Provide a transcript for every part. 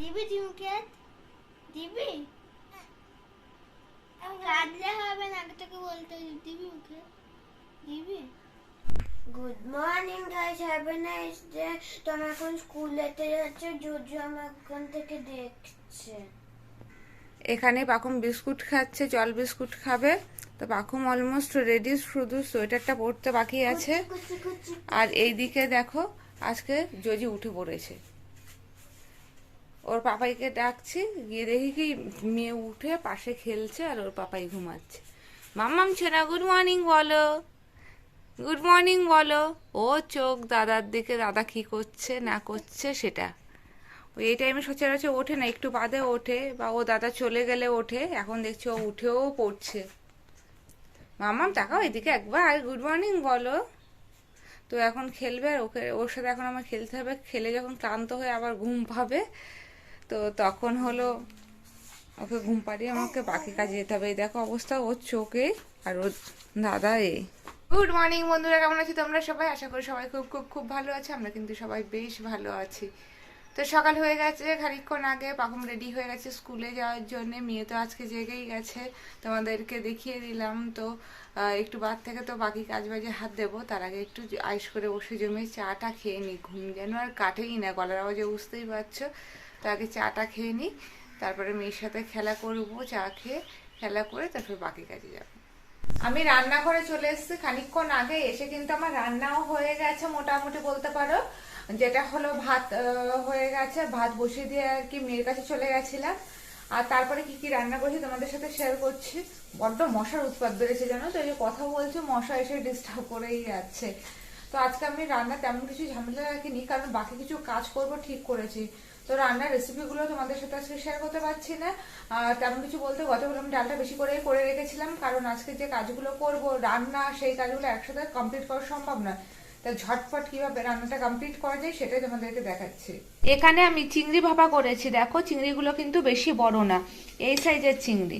দিবি ঝিমুকে দিবি কাঁদলে হবে না, আগে থেকে বলতে দিবি মুখে দিবি। Good morning guys, have a nice day. তো আমি এখন স্কুলেতে যাচ্ছি, জুজু আমার ওখান থেকে দেখছে। এখানে পাখুম বিস্কুট খাচ্ছে, জল বিস্কুট খাবে। তো পাখুম অলমোস্ট রেডি, শুধু সোয়েটারটা পরতে বাকি আছে। আর এইদিকে দেখো আজকে জজি উঠে পড়েছে, ওর পাপাইকে ডাকছি, গিয়ে দেখি কি মেয়ে উঠে পাশে খেলছে আর ওর পাপাই ঘুমাচ্ছে। মাম্মাম ছোনা গুড মর্নিং বলো, গুড মর্নিং বলো। ও চোখ দাদার দিকে, দাদা কি করছে না করছে সেটা। ওই এই টাইমে সচরাচর ওঠে না, একটু বাদে ওঠে, বা ও দাদা চলে গেলে ওঠে। এখন দেখছি ও উঠেও পড়ছে। মাম্মাম তাকাও এদিকে একবার, গুড মর্নিং বলো। তো এখন খেলবে, আর ওকে ওর সাথে এখন আমার খেলতে হবে। খেলে যখন ক্লান্ত হয়ে আবার ঘুম পাবে, তো তখন হলো ওকে ঘুম পাড়িয়ে আমাকে বাকি কাজে যেতে হবে। এই দেখো অবস্থা ওর চোখে, আর ওর দাদা গুড মর্নিং বন্ধুরা, কেমন আছি তোমরা সবাই? আশা করি সবাই খুব খুব খুব ভালো আছে। আমরা কিন্তু সবাই বেশ ভালো আছি। তো সকাল হয়ে গেছে, খানিকক্ষণ আগে পাখুম রেডি হয়ে গেছে স্কুলে যাওয়ার জন্য। মেয়ে তো আজকে জেগেই গেছে, তোমাদেরকে দেখিয়ে দিলাম। তো একটু বাদ থেকে তো বাকি কাজ বাজে হাত দেবো, তার আগে একটু আইস করে বসে জমে চাটা খেয়ে নিই। ঘুম যেন আর কাটেই না, গলার আওয়াজে বুঝতেই পারছো। তো আগে চাটা খেয়ে নিই, তারপরে মেয়ের সাথে খেলা করবো। চা খেয়ে খেলা করে তারপর বাকি কাজে যাবো। আমি রান্নাঘরে চলে এসেছি খানিকক্ষণ আগে, এসে কিন্তু আমার রান্নাও হয়ে গেছে মোটামুটি বলতে পারো। যেটা হলো ভাত হয়ে গেছে, ভাত বসিয়ে দিয়ে আর কি মেয়ের কাছে চলে গেছিলাম। আর তারপরে কি কি রান্না করছি তোমাদের সাথে শেয়ার করছি। বড্ড মশার উৎপাত বেড়েছে জানো তো, এই যে কথা বলছি মশা এসে ডিস্টার্ব করেই যাচ্ছে। তো আজকে আমি রান্না তেমন কিছু ঝামেলা রাখিনি, কারণ বাকি কিছু কাজ করব ঠিক করেছি। তো রান্নার রেসিপিগুলো তোমাদের সাথে আজকে শেয়ার করতে পারছি না। তেমন কিছু বলতে, গতকাল আমি ডালটা বেশি করে রেখেছিলাম, কারণ আজকে যে কাজগুলো করব রান্না, সেই কাজগুলো একসাথে কমপ্লিট করা সম্ভব না। তা ঝটপট কিভাবে রান্নাটা কমপ্লিট করা যায় সেটাই তোমাদেরকে দেখাচ্ছি। এখানে আমি চিংড়ি ভাপা করেছি। দেখো চিংড়িগুলো কিন্তু বেশি বড় না, এই সাইজের চিংড়ি,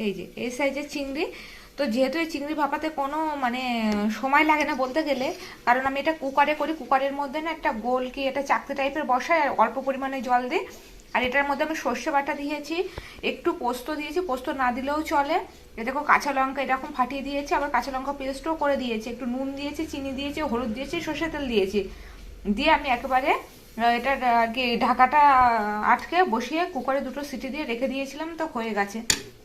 এই যে এই সাইজের চিংড়ি। তো যেহেতু এই চিংড়ি ভাপাতে কোনো মানে সময় লাগে না বলতে গেলে, কারণ আমি এটা কুকারে করি। কুকারের মধ্যে না একটা গোল কি এটা চাকতি টাইপের বসায়, আর অল্প পরিমাণে জল দিই। আর এটার মধ্যে আমি সর্ষে বাটা দিয়েছি, একটু পোস্ত দিয়েছি, পোস্ত না দিলেও চলে। এ দেখো কাঁচা লঙ্কা এরকম ফাটিয়ে দিয়েছি, আবার কাঁচা লঙ্কা পেস্টও করে দিয়েছি, একটু নুন দিয়েছি, চিনি দিয়েছি, হলুদ দিয়েছি, সর্ষে তেল দিয়েছি। দিয়ে আমি একেবারে এটার আর কি ঢাকাটা আটকে বসিয়ে কুকারে দুটো সিটি দিয়ে রেখে দিয়েছিলাম। তো হয়ে গেছে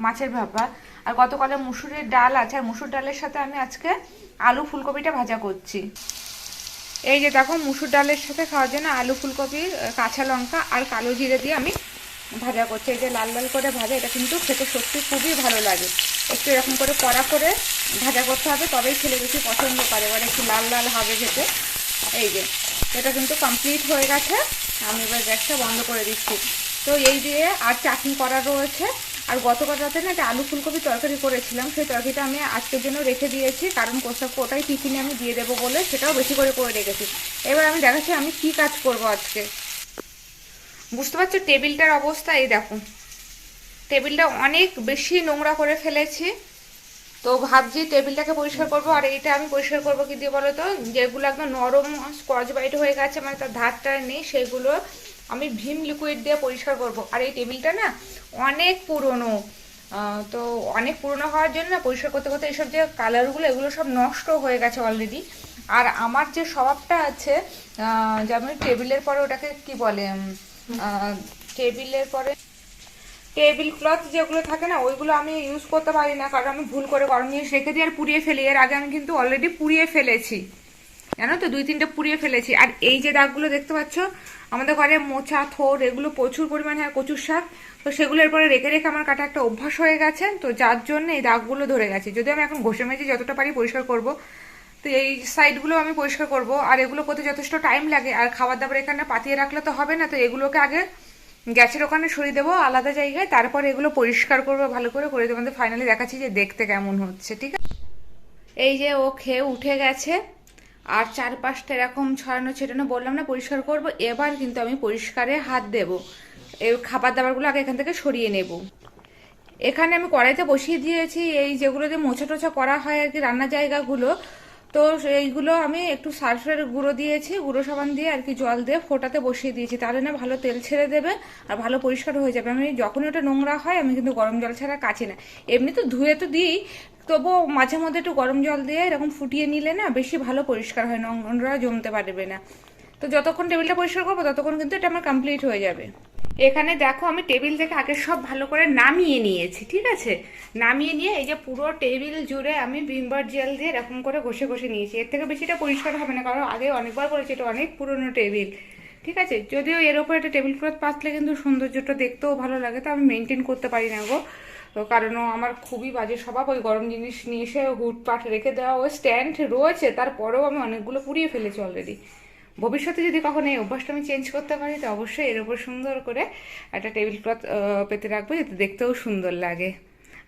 মাছের ভাপা। আর গতকালে মুসুরের ডাল আছে, আর মুসুর ডালের সাথে আমি আজকে আলু ফুলকপিটা ভাজা করছি। এই যে দেখো মুসুর ডালের সাথে খাওয়ার জন্য আলু ফুলকপি, কাঁচা লঙ্কা আর কালো জিরে দিয়ে আমি ভাজা করছি। এই যে লাল লাল করে ভাজা, এটা কিন্তু খেতে সত্যি খুবই ভালো লাগে। একটু এরকম করে কড়া করে ভাজা করতে হবে, তবেই ছেলে বেশি পছন্দ করে, এবার একটু লাল লাল হবে খেতে। এই যে এটা কিন্তু কমপ্লিট হয়ে গেছে, আমি এবার গ্যাসটা বন্ধ করে দিচ্ছি। তো এই দিয়ে আর চাটনি করা রয়েছে। আর গতকাল রাতে না একটা আলু ফুলকপি তরকারি করেছিলাম, সেই তরকারিটা আমি আজকের জন্য রেখে দিয়েছি, কারণ ওটাই টিফিনে আমি দিয়ে দেবো বলে সেটাও বেশি করে রেখেছি। এবার আমি দেখাচ্ছি আমি কি কাজ করব আজকে। বুঝতে পারছো টেবিলটার অবস্থা, এই দেখো টেবিলটা অনেক বেশি নোংরা করে ফেলেছি। তো ভাবছি টেবিলটাকে পরিষ্কার করব। আর এইটা আমি পরিষ্কার করব কি দিয়ে বলো তো, যেগুলো একদম নরম স্কচ বাইট হয়ে গেছে, মানে তার ধারটা নেই, সেগুলো আমি ভিম লিকুইড দিয়ে পরিষ্কার করব। আর এই টেবিলটা না অনেক পুরনো, তো অনেক পুরনো হওয়ার জন্য না পরিষ্কার করতে করতে এইসব যে কালারগুলো এগুলো সব নষ্ট হয়ে গেছে অলরেডি। আর আমার যে স্বভাবটা আছে, যেমন টেবিলের পরে ওটাকে কি বলে, টেবিলের পরে টেবিল ক্লথ যেগুলো থাকে না, ওইগুলো আমি ইউজ করতে পারি না, কারণ আমি ভুল করে গরম জিনিস রেখে দিই আর পুড়িয়ে ফেলি। এর আগে আমি কিন্তু অলরেডি পুড়িয়ে ফেলেছি, জানো তো, 2-3টে পুড়িয়ে ফেলেছি। আর এই যে দাগগুলো দেখতে পাচ্ছ, আমাদের ঘরে মোচা থোর এগুলো প্রচুর পরিমাণে হয়, কচুর শাক, তো সেগুলো এরপরে রেখে রেখে আমার কাটা একটা অভ্যাস হয়ে গেছে। তো যার জন্য এই দাগগুলো ধরে গেছে। যদি আমি এখন ঘষে মেজে যতটা পারি পরিষ্কার করব, তো এই সাইডগুলো আমি পরিষ্কার করব। আর এগুলো করতে যথেষ্ট টাইম লাগে, আর খাবার দাবার এখানে পাতিয়ে রাখলে তো হবে না। তো এগুলোকে আগে গ্যাসের ওখানে সরিয়ে দেবো আলাদা জায়গায়, তারপর এগুলো পরিষ্কার করবো ভালো করে তোমাদের ফাইনালি দেখাচ্ছি যে দেখতে কেমন হচ্ছে। ঠিক আছে, এই যে ও খেয়ে উঠে গেছে, আর চারপাশটা এরকম ছড়ানো ছেটানো বললাম না পরিষ্কার করব। এবার কিন্তু আমি পরিষ্কারে হাত দেব। এই খাবার দাবারগুলো আগে এখান থেকে সরিয়ে নেব। এখানে আমি কড়াইতে বসিয়ে দিয়েছি এই যেগুলো দিয়ে মোছা টোছা করা হয় আর কি রান্নার জায়গাগুলো, তো এইগুলো আমি একটু সার্ফের গুঁড়ো দিয়েছি, গুঁড়ো সাবান দিয়ে আর কি জল দিয়ে ফোটাতে বসিয়ে দিয়েছি, তাহলে না ভালো তেল ছেড়ে দেবে আর ভালো পরিষ্কার হয়ে যাবে। আমি যখন ওটা নোংরা হয় আমি কিন্তু গরম জল ছাড়া কাচি না, এমনি তো ধুয়ে তো দিই, তবুও মাঝে মধ্যে একটু গরম জল দিয়ে এরকম ফুটিয়ে নিলে না বেশি ভালো পরিষ্কার হয়, নোংরা জমতে পারবে না। তো যতক্ষণ টেবিলটা পরিষ্কার করবো ততক্ষণ কিন্তু এটা আমার কমপ্লিট হয়ে যাবে। এখানে দেখো আমি টেবিল থেকে আগে সব ভালো করে নামিয়ে নিয়েছি, ঠিক আছে? নামিয়ে নিয়ে এই যে পুরো টেবিল জুড়ে আমি ভিমবার জেল দিয়ে এরকম করে ঘষে ঘষে নিয়েছি। এর থেকে বেশিটা পরিষ্কার হবে না, কারণ আগে অনেকবার বলেছি এটা অনেক পুরনো টেবিল, ঠিক আছে? যদিও এর উপরে একটা টেবিল ক্লথ পাতলে কিন্তু সৌন্দর্যটা দেখতেও ভালো লাগে, তো আমি মেনটেন করতে পারি না গো। তো কারণ আমার খুবই বাজে স্বভাব, ওই গরম জিনিস নিয়ে এসে হুটপাট রেখে দেওয়া। ওই স্ট্যান্ড রয়েছে, তারপরেও আমি অনেকগুলো পুড়িয়ে ফেলেছি অলরেডি। ভবিষ্যতে যদি কখনো এই অভ্যাসটা আমি চেঞ্জ করতে পারি তো অবশ্যই এর উপর সুন্দর করে একটা টেবিল ক্লথ পেতে রাখবো, যাতে দেখতেও সুন্দর লাগে।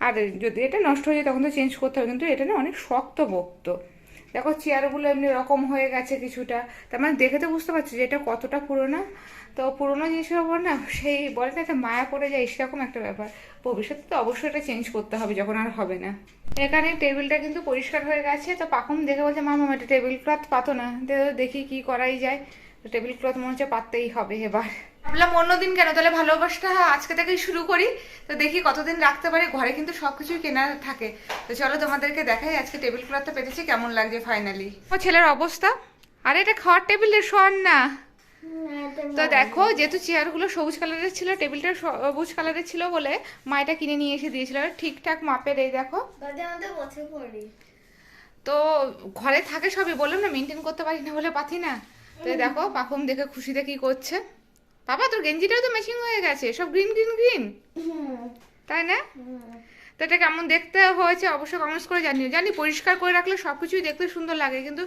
আর যদি এটা নষ্ট হয়ে যায় তখন তো চেঞ্জ করতে হবে, কিন্তু এটা না অনেক শক্ত পোক্ত। দেখো চেয়ারগুলো এমনি রকম হয়ে গেছে কিছুটা, তার মানে দেখে তো বুঝতে পারছি যে এটা কতটা পুরোনো। তো পুরোনো জিনিসের ওপর না সেই বলে না একটা মায়া পড়ে যায়, সেরকম একটা ব্যাপার। ভবিষ্যতে তো অবশ্যই এটা চেঞ্জ করতে হবে যখন আর হবে না। এখানে টেবিলটা কিন্তু পরিষ্কার হয়ে গেছে, তো পাখুম দেখে বলছে মামা এটা টেবিল ক্লথ পাতো না, দেখি কি করাই যায়। তো টেবিল ক্লথ মনে হচ্ছে পাততেই হবে এবার। ভাবলাম অন্যদিন কেন, তাহলে ভালোবাসাটা আজকে থেকেই শুরু করি। তো দেখি কতদিন রাখতে পারি, ঘরে কিন্তু সবকিছুই কেনা থাকে। তো চলো তোমাদেরকে দেখাই আজকে টেবিল ক্লথটা পেতেছি কেমন লাগছে ফাইনালি। ও ছেলের অবস্থা, আরে এটা খাওয়ার টেবিলের শোন না। তো দেখো যেহেতু চেয়ারগুলো সবুজ কালারের ছিল, টেবিলটা সবুজ কালারের ছিল বলে মা এটা কিনে নিয়ে এসে দিয়েছিল ঠিকঠাক মাপের। এই দেখো তো ঘরে থাকে সবই, বললাম না মেনটেন করতে পারি না বলে পাথি না। তো এই দেখো পাখুম দেখে খুশিতে কি করছে। বাবা তোর গেঞ্জিটাও তো ম্যাচিং হয়ে গেছে, সব গ্রিন গ্রিন গ্রিন, তাই না? তো এটা কেমন দেখতে হয়েছে অবশ্যই কমেন্টস করে জানিও। জানি পরিষ্কার করে রাখলে সব কিছুই দেখতে সুন্দর লাগে, কিন্তু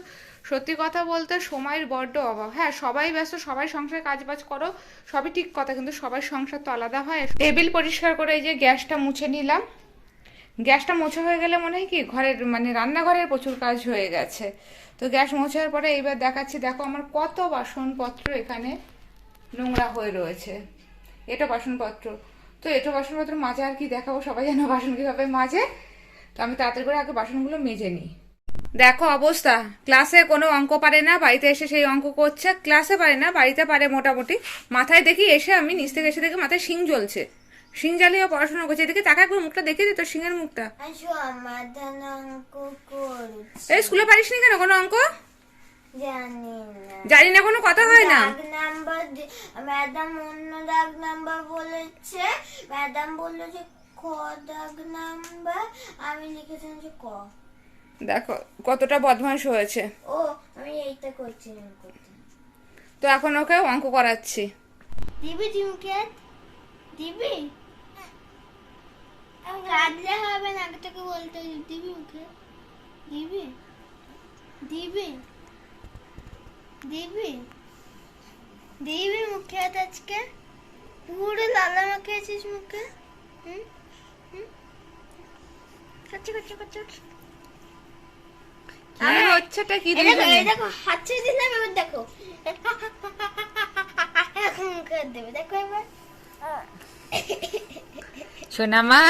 সত্যি কথা বলতে সময়ের বড্ড অভাব। হ্যাঁ সবাই ব্যস্ত, সবাই সংসারে কাজবাজ করো, সবই ঠিক কথা, কিন্তু সবার সংসার তো আলাদা হয়। টেবিল পরিষ্কার করে এই যে গ্যাসটা মুছে নিলাম। গ্যাসটা মোছা হয়ে গেলে মনে হয় কি ঘরের মানে রান্নাঘরের প্রচুর কাজ হয়ে গেছে। তো গ্যাস মোছার পরে এইবার দেখাচ্ছি, দেখো আমার কত বাসনপত্র এখানে নোংরা হয়ে রয়েছে। এটা বাসনপত্র, তো এটা বাসনপত্র মাজা আর কি দেখাবো, সবাই যেন বাসন কীভাবে মাজে। তো আমি তাড়াতাড়ি করে আগে বাসনগুলো মেজে নিই। দেখো অবস্থা, ক্লাসে কোনো অঙ্ক পারে না, বাড়িতে এসে সেই অঙ্ক করছে। ক্লাসে পারে না, বাড়িতে পারে মোটামুটি। মাথায় দেখি এসে আমি নিচ থেকে এসে দেখি মাথায় শিং জ্বলছে, শিং জ্বালিয়ে পড়াশোনা করছে। এদিকে তাকায় করে মুখটা দেখে দিত সিংহের মুখটা। এই স্কুলে পারিস নি কেন কোনো অঙ্ক? জানি না, কোনো কথা হয় না। ম্যাডাম অন্য দাগ নাম্বার বলেছে, ম্যাডাম বললো যে খ দাগ নাম্বার, আমি লিখেছিলাম যে ক। দেখো কতটা বদমাশ হয়েছে। ও আমি এইটা করছি। তো এখন ওকে অঙ্ক করাচ্ছি। দিবি ঝিমকে দিবি, কাঁদলে হবে না, আগে থেকে বলতে দিবি ওকে, দিবি দিবি দিবি দিবি মুখে হাত আজকে পুরো লালা মাখে আছিস মুখে। করছে করছে করছে কি হচ্ছেটা কি দেখো হাত ছেড়ে দিলাম, এবার দেখো এখন মুখে দেবে, দেখো এবার। সোনা মা,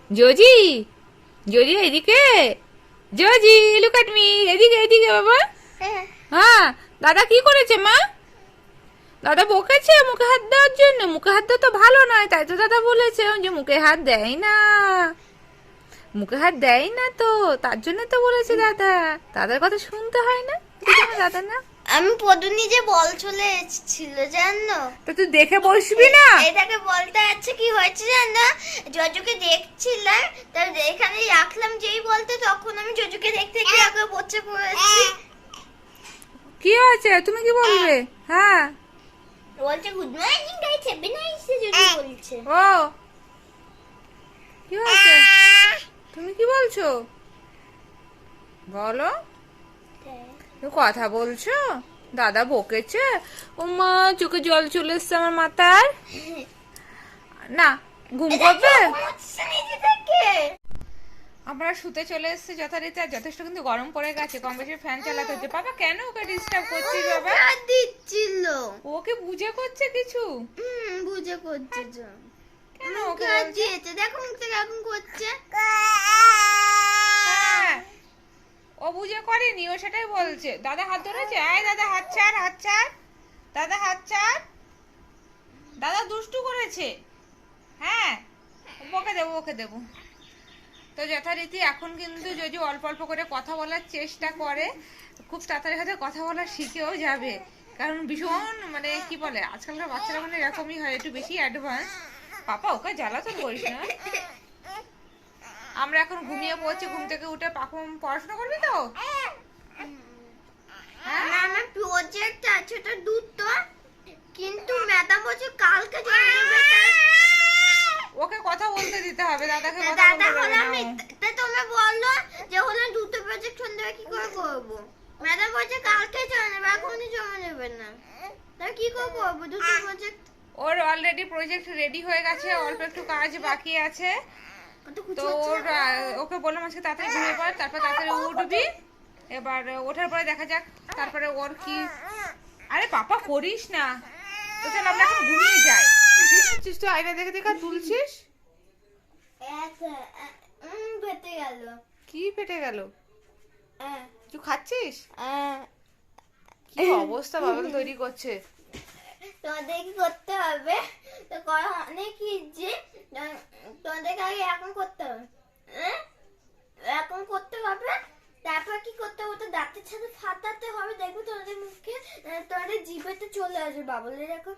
জোজি জোজি এদিকে, জোজি লুক এট মি, এদিকে এদিকে বাবা। হ্যাঁ দাদা কি করেছে মা? দাদা বকেছে মুখে হাত দেওয়ার জন্য। মুখে হাত দেওয়া তো ভালো নয়, তাই তো দাদা বলেছে যে মুখে হাত দেয় না, মুখে হাত দেয় না, তো তার জন্য তো বলেছে দাদা। দাদার কথা শুনতে হয় না, দাদা না। আমি পদুনি যে বল চলে এসেছিল জানো, তো তুই দেখে বসবি না? এটাকে বলতে আছে কি হয়েছে জানো, জজুকে দেখছিলাম, তার এখানে রাখলাম যেই বলতে, তখন আমি জজুকে দেখতে গিয়ে আগে পড়ছে পড়েছি। কি হয়েছে তুমি কি বলবে? হ্যাঁ বলছে good morning guys, happy nice জজু বলছে। ও কি হয়েছে, তুমি কি বলছো বলো? কথা বলছো? দাদা বকেছে? ও মা চোখে জল চলে এসছে আমার মাথার। না ঘুম করবে? আমরা শুতে চলে এসেছি যথারীতি, আর যথেষ্ট কিন্তু গরম পড়ে গেছে, কম বেশি ফ্যান চালাতে হচ্ছে। বাবা কেন ওকে ডিস্টার্ব করছিস বাবা? দিচ্ছিল ওকে বুঝে করছে কিছু, বুঝে করছে। কেন ওকে দিয়েছে দেখো মুখ থেকে এখন করছে। ও বুঝে করেনি, ও সেটাই বলছে। দাদা হাত ধরেছে, আয় দাদা হাত ছাড়, হাত ছাড়, দাদা হাত ছাড়, দাদা দুষ্টু করেছে। হ্যাঁ, ওকে দেবো, ওকে দেবো। তো যথারীতি এখন কিন্তু যদি অল্প অল্প করে কথা বলার চেষ্টা করে, খুব তাড়াতাড়ি হয়তো কথা বলা শিখেও যাবে। কারণ ভীষণ মানে কি বলে, আজকালকার বাচ্চারা মানে এরকমই হয়, একটু বেশি অ্যাডভান্স। পাপা ওকে জ্বালাতন করিস না। আমরা এখন ঘুমিয়ে পড়ছি, ঘুম থেকে উঠে পাখুম পড়াশোনা করবি তো? হ্যাঁ, আমার প্রজেক্ট আছে তো দুটো, কিন্তু ম্যাডাম বলছে কালকে জমা দেবে। ওকে কথা বলতে দিতে হবে, দাদাকে কথা দাদা বলতে হলো দেবে আমি, না ও। তা তোমরা বললো যে হলো দুটো প্রজেক্ট সন্ধ্যে কি করে করবো। ম্যাডাম বলছে কালকে জমা নেবে, এখনই জমা নেবে না। তা কি করে করবো দুটো প্রজেক্ট? ওর অলরেডি প্রজেক্ট রেডি হয়ে গেছে, অল্প একটু কাজ বাকি আছে। তো ওর ওকে বললাম আজকে তাড়াতাড়ি ঘুমিয়ে পড়, তারপর তাড়াতাড়ি উঠবি। এবার ওঠার পরে দেখা যাক তারপরে ওর কি। আরে পাপা করিস না তো, চল আমরা এখন ঘুমিয়ে যাই। তুই তো আয়না দেখে দেখে তুলছিস, বেঁচে গেল। কি ফেটে গেল? হ্যাঁ, তুই খাচ্ছিস? কি অবস্থা বাবা তৈরি করছে। তোমাদের কি করতে হবে? তো করা অনেক ইজি। তোমাদেরকে আগে এখন করতে হবে, এখন করতে হবে। তারপর কি করতে হবে, তো দাঁতের সাথে ফাটাতে হবে। দেখবে তোমাদের মুখে, তোমাদের জিভেতে চলে আসবে বাবলে। দেখো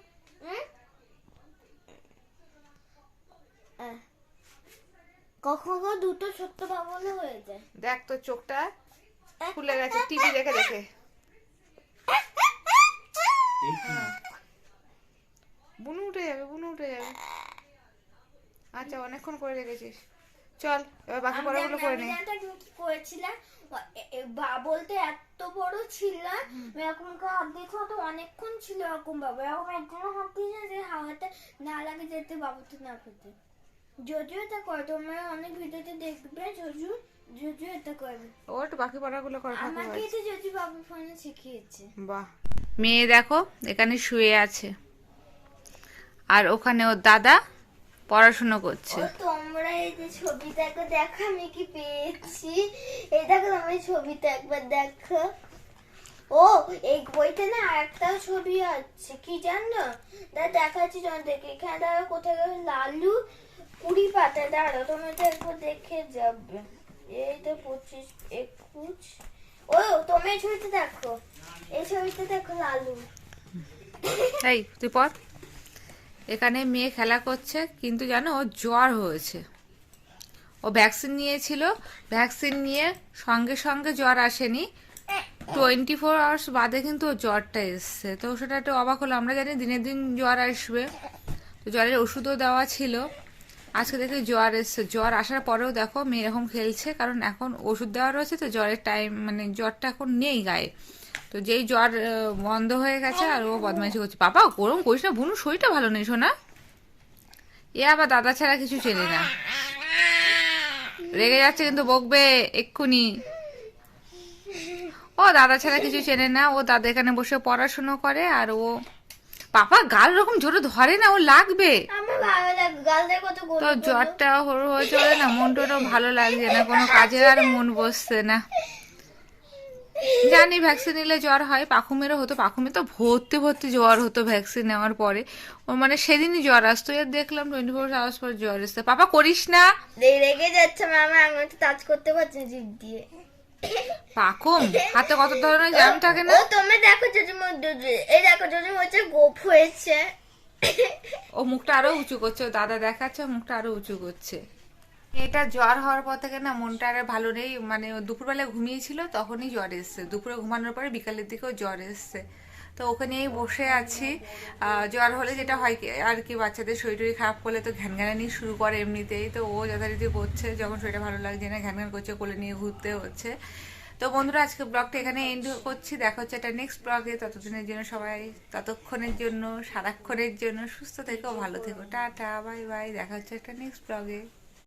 কখনো দুটো ছোট্ট বাবলে হয়ে যায়। দেখ তোর চোখটা খুলে গেছে টিভি দেখে দেখে। বুনু উঠে যাবে, বুনু উঠে যাবে। আচ্ছা অনেকক্ষণ করে রেখেছিস, চল এবার বাকি পড়াগুলো করে নে। কি করেছিলাম বলতে, এত বড় ছিল এরকম হাত দিয়েছো তো অনেকক্ষণ ছিল এরকম বাবা। এরকম একজন হাত দিয়েছে যে হাওয়াতে না লাগে যেতে বাবুতে না পেতে। যদিও এটা করে, তোমরা অনেক ভিডিওতে দেখবে যদিও এটা করবে। ও একটু বাকি পড়াগুলো করে থাকো। আমাকে তো যদি বাবু ফোনে শিখিয়েছে। বাহ, মেয়ে দেখো এখানে শুয়ে আছে, আর ওখানে ওর দাদা পড়াশোনা করছে। তোমরা এই যে ছবিটা একবার দেখো, আমি কি পেয়েছি। এই দেখো আমি ছবিটা একবার দেখো। ও এই বইতে না আরেকটা ছবি আছে, কি জানো? দেখাচ্ছি তোমাদেরকে। এখানে দেখো কোথায় গেল লালু 20 পাতা। দাঁড়ো তুমি তো একবার দেখে যাবে। এই তো 25, 21। ও তুমি এই ছবিটা দেখো, এই ছবিটা দেখো লালু। এই তুই পড়। এখানে মেয়ে খেলা করছে, কিন্তু জানো ওর জ্বর হয়েছে। ও ভ্যাকসিন নিয়েছিল, ভ্যাকসিন নিয়ে সঙ্গে সঙ্গে জ্বর আসেনি, 24 আওয়ার্স বাদে কিন্তু ওর জ্বরটা এসছে। তো সেটা একটু অবাক হলো। আমরা জানি দিনের দিন জ্বর আসবে, তো জ্বরের ওষুধও দেওয়া ছিল। আজকে দেখে জ্বর এসছে। জ্বর আসার পরেও দেখো মেয়ে এরকম খেলছে, কারণ এখন ওষুধ দেওয়া রয়েছে, তো জ্বরের টাইম মানে জ্বরটা এখন নেই গায়ে। তো যেই জ্বর বন্ধ হয়ে গেছে আর ও বদমাইশি করছে। পাপা গরম করিস না, বুনু শরীরটা ভালো নেই শোনা। এ আবার দাদা ছাড়া কিছু চেনে না, রেগে যাচ্ছে কিন্তু বকবে এক্ষুনি। ও দাদা ছাড়া কিছু চেনে না, ও দাদা এখানে বসে পড়াশুনো করে। আর ও পাপা গাল ওরকম জোরে ধরে না, ও লাগবে। আমার ভালো লাগে গাল দিয়ে কত গোল। তো জ্বরটা হয়ে চলে না, মনটাও ভালো লাগছে না, কোনো কাজে আর মন বসছে না। জানি ভ্যাকসিন নিলে জ্বর হয়, পাখুমেরও হতো। পাখুমের তো ভর্তি ভর্তি জ্বর হতো ভ্যাকসিন নেওয়ার পরে। ও মানে সেদিনই জ্বর আসতো, এর দেখলাম 24 আওয়ার্স পর জ্বর এসছে। পাপা করিস না, রেগে যাচ্ছে মামা। আমি তো টাচ করতে পারছি না জিভ দিয়ে। পাখুম হাতে কত ধরনের জ্যাম থাকে না। ও তুমি দেখো জজুমুর এই দেখো জজুমুর হচ্ছে গোপ হয়েছে। ও মুখটা আরো উঁচু করছে, ও দাদা দেখাচ্ছে, ও মুখটা আরো উঁচু করছে। এটা জ্বর হওয়ার পর থেকে না মনটা আর ভালো নেই। মানে ও দুপুরবেলা ঘুমিয়েছিল, তখনই জ্বর এসছে। দুপুরে ঘুমানোর পরে বিকালের দিকেও জ্বর এসছে। তো ওখানেই বসে আছি। জ্বর হলে যেটা হয় আর কি, বাচ্চাদের শরীর টরীর খারাপ করলে তো ঘ্যানঘ্যানানি শুরু করে এমনিতেই। তো ও যথারীতি করছে, যখন শরীরটা ভালো লাগছে না ঘ্যানঘ্যান করছে, কোলে নিয়ে ঘুরতে হচ্ছে। তো বন্ধুরা আজকে ব্লগটা এখানে এন্ড করছি। দেখা হচ্ছে একটা নেক্সট ব্লগে। ততদিনের জন্য সবাই, ততক্ষণের জন্য, সারাক্ষণের জন্য সুস্থ থেকো, ভালো থেকো, টাটা বাই বাই। দেখা হচ্ছে একটা নেক্সট ব্লগে।